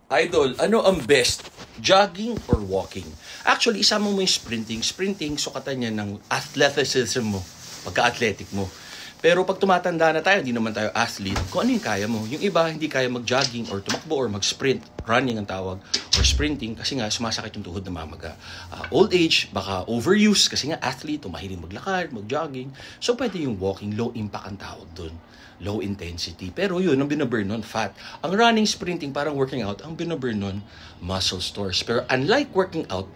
Idol, ano ang best? Jogging or walking? Actually, isama mo yung sprinting. Sprinting, sukatan niya ng athleticism mo, pagka-athletic mo. Pero pag tumatanda na tayo, hindi naman tayo athlete, kung ano yung kaya mo. Yung iba, hindi kaya mag-jogging or tumakbo or mag-sprint, running ang tawag, or sprinting, kasi nga sumasakit yung tuhod na mamaga. Old age, baka overuse, kasi nga athlete, o mahiling maglakad, mag-jogging. So pwede yung walking, low impact ang tawag dun. Low intensity. Pero yun, ang binaburn nun, fat. Ang running, sprinting, parang working out, ang binaburn nun, muscle stores. Pero unlike working out,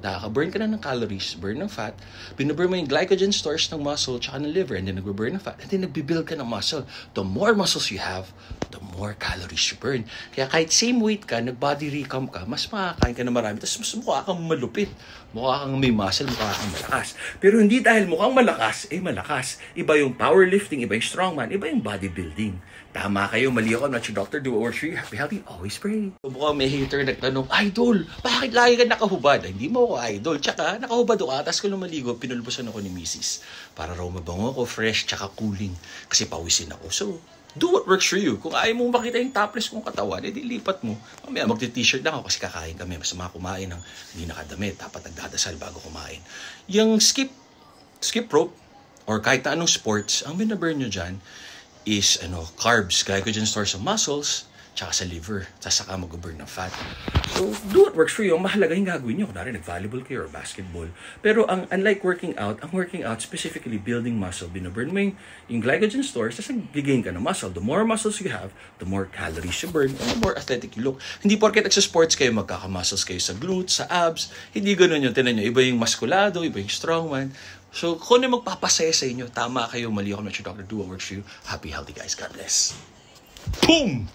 nakaka-burn ka na ng calories, burn ng fat, binaburn mo yung glycogen stores ng muscle, tsaka ng liver, and then nagbe-burn ng fat, and then nagbibuild ka ng muscle. The more muscles you have, the more calories you burn. Kaya kahit same weight ka, nag-body recomp ka, mas makakain ka na marami, tapos mas mukha kang malupit. Mukha kang may muscle, mukha kang malakas. Pero hindi dahil mukhang malakas, malakas. Iba yung powerlifting, iba yung strongman, iba yung bodybuilding. Tama kayo, mali ako, I'm not your doctor, do what works for you, happy, healthy, always pray. So, mukhang may hater nagtanong, Idol, bakit lagi ka nakahubad? Hindi mo ako idol, tsaka nakahubad ako, tapos ko lumaligo, pinulbusan ako ni Mrs. Para raw mabango ako, fresh, tsaka cooling, kasi pawisin ako. So, do what works for you. Kung ayaw mong makita yung topless kong katawan, edi lipat mo. Mamaya magti-t-shirt lang ako kasi kakain kami. Masama kumain ng hindi nakadamit. Dapat nagdadasal bago kumain. Yung skip rope, or kahit na anong sports, ang binaburn nyo dyan is carbs, glycogen stores sa muscles, tsaka sa liver. Saka mag-burn ng fat. So, do what works for you. Ang mahalaga yung gagawin nyo. Kunwari, nag-volleyball kayo or basketball. Pero unlike working out, ang working out, specifically building muscle, binaburn mo yung glycogen stores, tapos nag-gain ka ng muscle. The more muscles you have, the more calories you burn, and the more athletic you look. Hindi porket nagsa-sports kayo, magkaka-muscles kayo sa glutes, sa abs. Hindi ganun yun. Tinan nyo, iba yung muskulado, iba yung strongman. So, kung ano magpapasaya sa inyo, tama kayo, mali ako, not your doctor, do what works for you. Happy, healthy guys. God bless. Boom!